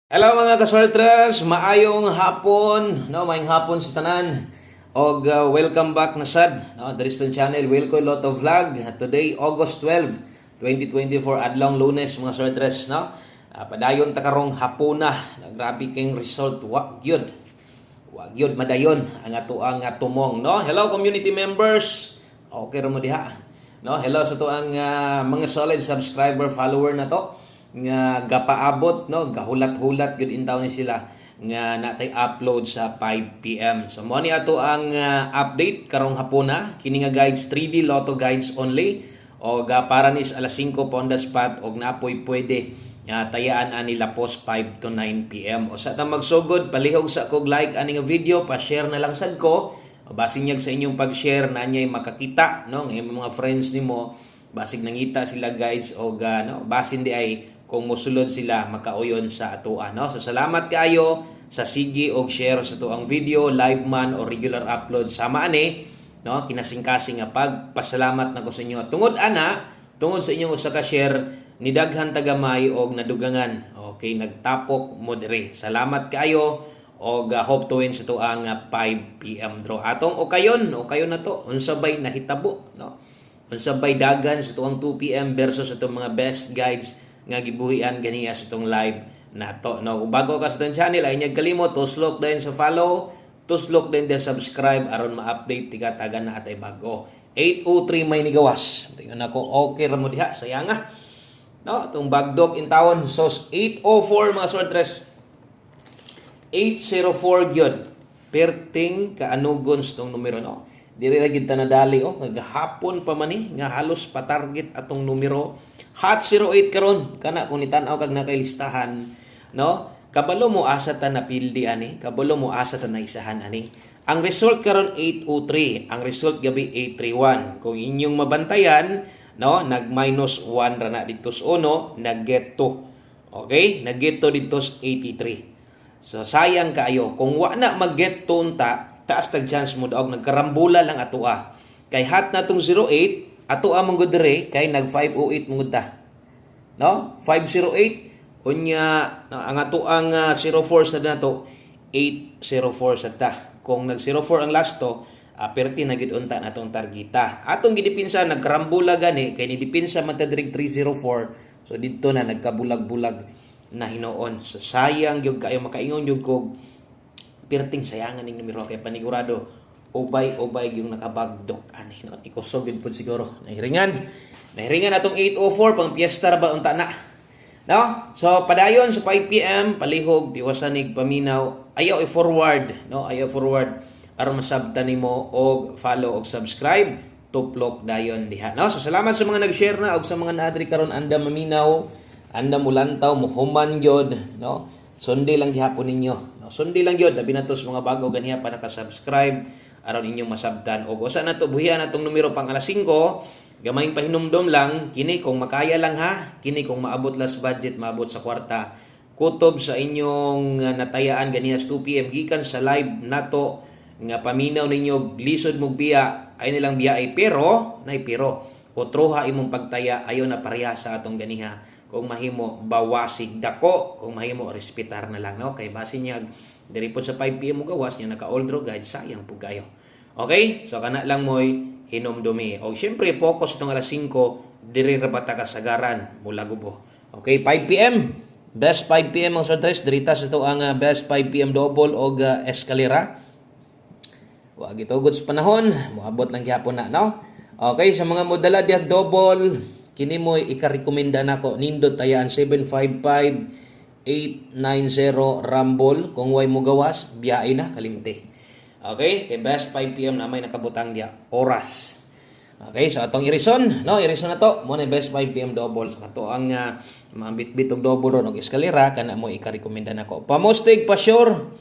Hello mga kasortres, maayong hapon, no, maayong hapon sa tanan. Og welcome back na sad, no, Dariston Channel, Wilco Lotto Vlog. Today August 12, 2024, adlong Lunes mga sortres, no. Padayon ta karong hapon na, grabe kayong result, wa gyud. Wa gyud madayon ang atuang tumong, no. Hello community members. Okay ra mo diha. No, hello sa tuang mga solid subscriber, follower na to nga gapaabot, no, gahulat-hulat gud intaw ni sila nga natay upload sa 5 PM. So mo ni ato ang update karong hapuna, kini nga guides 3D Lotto guides only, o para nis alas 5 pa on the spot, og napoy pwede tayaan ani lapos 5 to 9 PM. O sa ta magsugod, palihog sa kog like ani nga video, pa-share na lang sad ko. Basig sa inyong pag-share na anyay makakita, no, ng mga friends nimo, basig nangita sila guys, o no, basin di ay kung mosulod sila makauyon sa atoa, no. So salamat kayo sa sige og share sa tuang video, live man o regular upload sama ani, no, kinasing-kasing nga pagpasalamat na ko sa inyo tungod tungod sa inyong usa ka share ni daghan tagamay og nadugangan. Okay, nagtapok mo dire. Salamat kayo og hope to win sa tuang 5 PM draw. Atong okayon na to unsabay nahitabo, no. Unsabay dagan sa tuang 2 PM versus sa tuang mga best guides nga gibuhian ganiya sa itong live nato, no. Kung bago ka sa itong channel, ay niyag kalimot, tuslok din sa follow, tuslok din subscribe aron ma-update tika taga na atay bago. 803 may nigawas. Tingnan ako, okay ra mo diha, sayang nga. No, itong bagdog in town. So 804 mga sortres. 804 gyud. Perting kaanugon sa itong numero, no. Diri ra gid ta nadali, kagahapon pa man ni nga halos pa-target atong numero. Hot 08 karon kana kung nitan-aw kag nakalistahan, no. Kabalo mo asa ta napildi ani, kabalo mo asa ta naisahan ani. Ang result karon 803, ang result gabi 831. Kung inyong mabantayan, no, nag-1 ra na dito sa 1, nag-get 2. Okay? Nag-get 2 dito sa 83. So sayang kaayo kung wa na mag-get 2 unta, taas tag chance mo daog nagkarambula lang atoa. Kay hot na tong 08, atoa mong dire kay nag 508 mong ta. No? 508 unya ang atoang 04 sa nato 804 sa ta. Kung nag 04 ang last to, perti na gid unta natong targeta. Atong gidipinsa nagkarambula gani kay ni dipinsa man ta direk 304. So didto na nagkabulag-bulag na hinuon. So sayang gyud kayo makaingon gyud kog perting sayangan ning numero kay panigurado ubay yung nakabagdok ani, no. Ikusog gud pud siguro nahiringan atong 804 pang piyesta ra ba unta na, no. So padayon sa 5 PM palihog tiwasanig paminaw, ayaw i-forward, no, ayaw forward aron masabtan nimo og follow og subscribe, tuplok dayon diha, no. So salamat sa mga nag-share na og sa mga naadri karon anda maminaw, anda mulantaw mohuman gyud, no. Sundi lang gihapon ninyo, no? Sundi lang gyud labi na to sa mga bago ganiya pa naka-subscribe aron inyong masabtan. Og usa na to buhian atong numero pang alas 5, gamayng pahinumdom lang kini kung makaya lang ha, kini kung maabot las budget, maabot sa kwarta. Kutob sa inyong natayaan ganiya sa 2 PM gikan sa live nato nga paminaw ninyo lisod mo biya ay nilang biya ay pero utroha imong pagtaya ayo na pareha sa atong ganiha. Kung mahimo bawasig dako, kung mahimo respetar na lang, no, kay basin niya diri po sa 5 PM mo gawas niya naka old draw guide, sayang po kayo. Okay, so kana lang moy hinumdumi. O syempre focus itong alas 5 diri ra bata kasagaran mula gubo. Okay, 5 PM best 5 PM ang sortres dirita sa ito ang best 5 PM double og eskalera. Wa gitugod sa panahon, moabot lang gyapon na, no. Okay, sa mga modala diag double, kini mo ika-rekomenda nako nindot tayaan 755-890 Rumble. Kung way mo gawas biyain na kalimte. Okay, kay best 5 PM na may nakabutang dia oras. Okay, so atong irison, no, irison na to mo na best 5 PM double. So ato ang mga bitbit og double ron og eskalera kana mo ika-rekomenda nako. Pamostig pa sure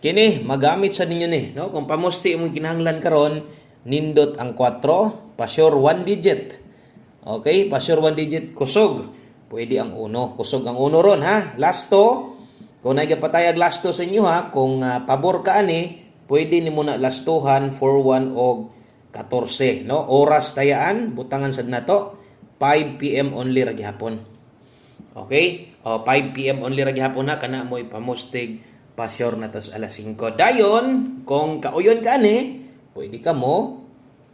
kini magamit sa ninyo ni, no. Kung pamosti imong kinahanglan karon nindot ang 4 pa sure 1 digit. Okay, pasure 1 digit kusog. Pwede ang 1, kusog ang 1 ron ha. Lasto, kung nagapatayag lasto sa inyo ha, kung pabor ka ani, pwede nimo na lastuhan 41 og 14, no. Oras tayaan butangan sad nato 5 PM only ra gihapon. Okay? O 5 PM only ra gihapon na kana mo ipamustig pasyor na tos alas 5. Dayon kung kauyon ka ani, pwede ka mo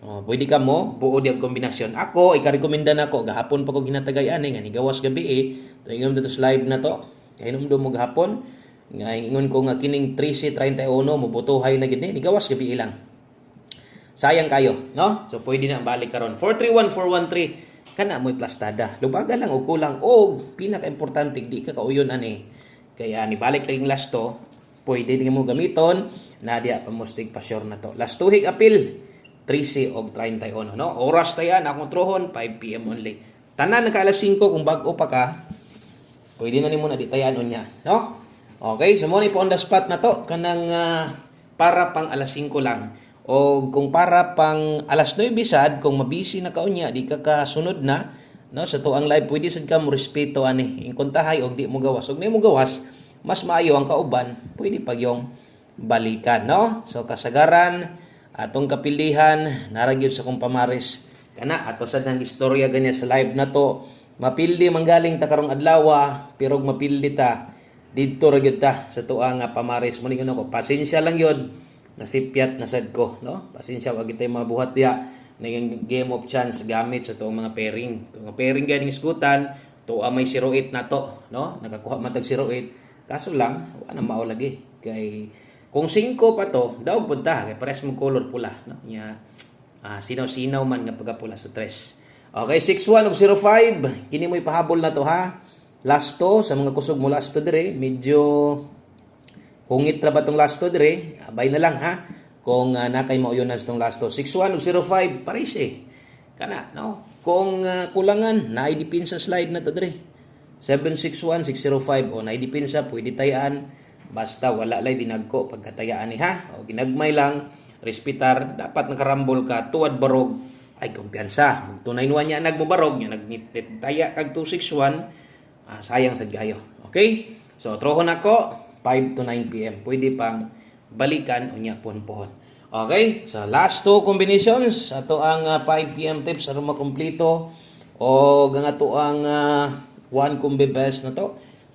buod yung kombinasyon. Ako ikarekomenda nako gahapon pa ko ginatagay ani nga ni gawas gabi tuigom dito sa live na to. Kay inom do mo gahapon nga ingon ko nga kining 13:31 mubutuhay na gid ni gawas gabi lang. Sayang kayo, no? So pwede na balik karon. 431413 kana mo'y plastada. Lubaga lang og kulang og pinaka-importante di ka kauyon ani. Kaya ni balik lang last to, pwede din mo gamiton na diya pamustig pasyor na to. Last tuhig apil 13 og 31, no? Oras tayan akong trohon 5 PM only. Tanan naka alas 5 kung bag-o pa ka, pwede na nimo na di tayanon niya, no? Okay, so mo ni po on the spot na to kanang para pang alas 5 lang. O kung para pang alas 9 bisad, kung mabisi na kaunya, di ka kasunod na, no? Sa tuang live pwede sad ka mo respeto ani. Ingkontahay og di mo gawas. Og di mo gawas, mas maayo ang kauban, pwede pag yung balikan, no? So kasagaran atong kapilihan naragyod sa kong pamaris kana ato sad nang istorya ganya sa live na to mapildi manggaling ta karong adlaw pero mapildi ta didto ra gyud ta sa tuang pamaris mo ningon ako pasensya lang yun nasipyat na sad ko no pasensya wag tay mabuhat diha ning game of chance gamit sa tuong mga pairing kung pairing ganing isgutan tuwa may 08 na to no nakakuha man tag 08 kaso lang wala na mao lagi kay kung 5 pa to, daw punta. Kaya pares mong color pula. No? Sinaw-sinaw man nga pagkapula sa 3. Okay, 61 of 05. Kini mo ipahabol na to ha. Last to, sa mga kusog mo last to dire. Medyo hungit na ba itong last to dire? Abay na lang ha. Kung nakay mo yun na itong last to. 61 of 05, pares Kana, no? Kung kulangan, naidipin sa slide na to dire. 761, 605. O naidipin sa, pwede tayaan. Basta wala lay dinagko pagkatayaan ni ha o ginagmay lang respitar dapat nakarambol ka tuwad barog ay kumpiyansa magtunay niya nagmubarog nya nagnitaya kag 261 sayang sad gayo okay so trohon ako 5 to 9 PM pwede pang balikan unya pohon okay so last two combinations ato ang 5 PM tips aron makumpleto o nga to ang one combi best na to.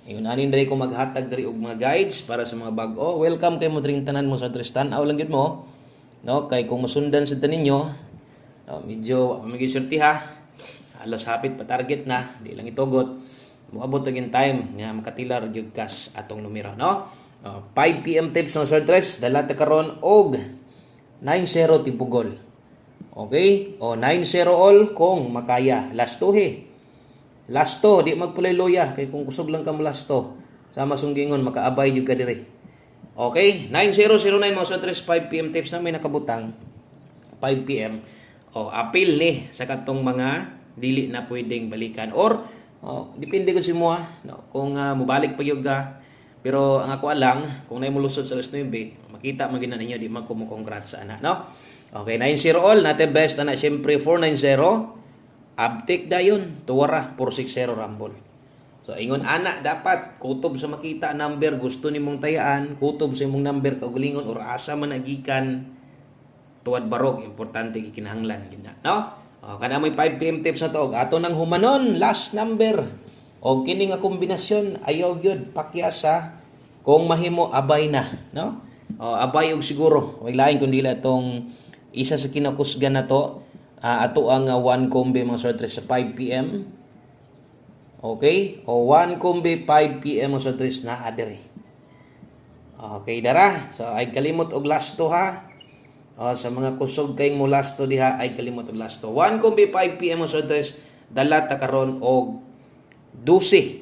Ngayon, anin dali ko maghatag dari og mga guides para sa mga bag-o. Welcome kay mo dring tanan mo sa Tristan. Aw lang gid mo. No, kay kung masundan sa taninyo, medyo magisulti ha. Halos hapit pa target na, di lang itugot. Moabot agin time nga makatilar gyud kas atong numero, no? 5 PM tips no Sir Tres, dala ta karon og 90 tibugol. Okay? O 90 all kung makaya. Last two Lasto, di magpulay loya. Kay kung kusog lang ka mo lasto. Sama sunggingon, makaabay yung ka dire. Okay? 9009 mga sa 5 PM tips na may nakabutang. 5 PM. O, appeal ni sa katong mga dili na pwedeng balikan. Or, depende ko si mo no? Kung mubalik pa yung ka. Pero ang ako alang, kung na mulusod sa alas 9, makita magina ninyo, di man congrats sa ana. No? Okay, 90 all. Natin best na siyempre 490. Abtik dayon, tuwara, 460 rambol. So, ingon anak, dapat kutob sa makita number, gusto ni mong tayaan, kutob sa imong number, kaugalingon, or asa man agikan, tuwad barog, importante kikinahanglan. No? Kana may 5 PM tips na to, ato nang humanon, last number, o kini nga kombinasyon, ayaw gyud pakyasa, kung mahimo, abay na. No? Abay og siguro, may lain kundi itong isa sa kinakusgan na to, ato ang one combi mga sortres sa 5 PM. Okay? O one combi 5 PM mga sortres na adere. Okay, dara. So, ay kalimot og last to ha. Sa mga kusog kayong mo last to diha, ay kalimot og last to. One combi 5 PM mga sortres, dala ta karon og 12.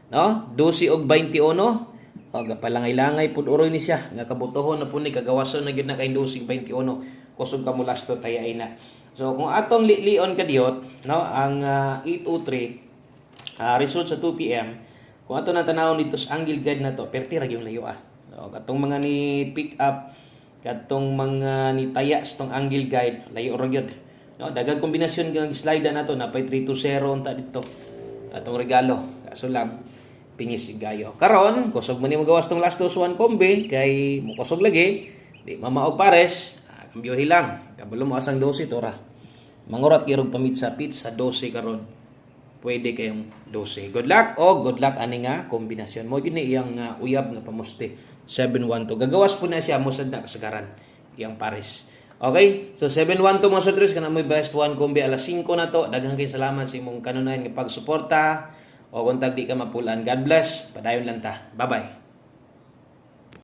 No? 12 og 21. Gapalangay-langay pud uroy ni siya. Nga kabutohon na po ni kagawason na gyud na kay 12 21. Kusog ka mo last to tayay na. So kung atong lion kadiyot, no, ang 803 result sa 2 PM, kung ato na tanawon dito sa angle guide na to, perti ra gyung layo No, katong mga ni pick up, katong mga ni taya sa tong angle guide, layo ra gyud. No, daghang kombinasyon kang slide na to na pay 320 unta dito. Atong regalo. Kaso lang pingis gayo. Karon, kusog man ni magawas tong last dos one combi kay mo kusog lagi, di mamaog pares, kambyo hilang. Kabalo mo asang 12 tora. Mangurat irog pamit sa pizza 12 karon. pwede kayong 12. Good luck o good luck ani nga kombinasyon. Mo gini iyang uyab nga pamusti 712. Gagawas po na siya mo sad na kasagaran iyang pares. Okay? So 712 mga sutris kana mo best one kombi alas 5 na to. Daghang kay salamat sa imong kanunayan nga pagsuporta o kung tag di ka mapulan. God bless. Padayon lang ta. Bye-bye.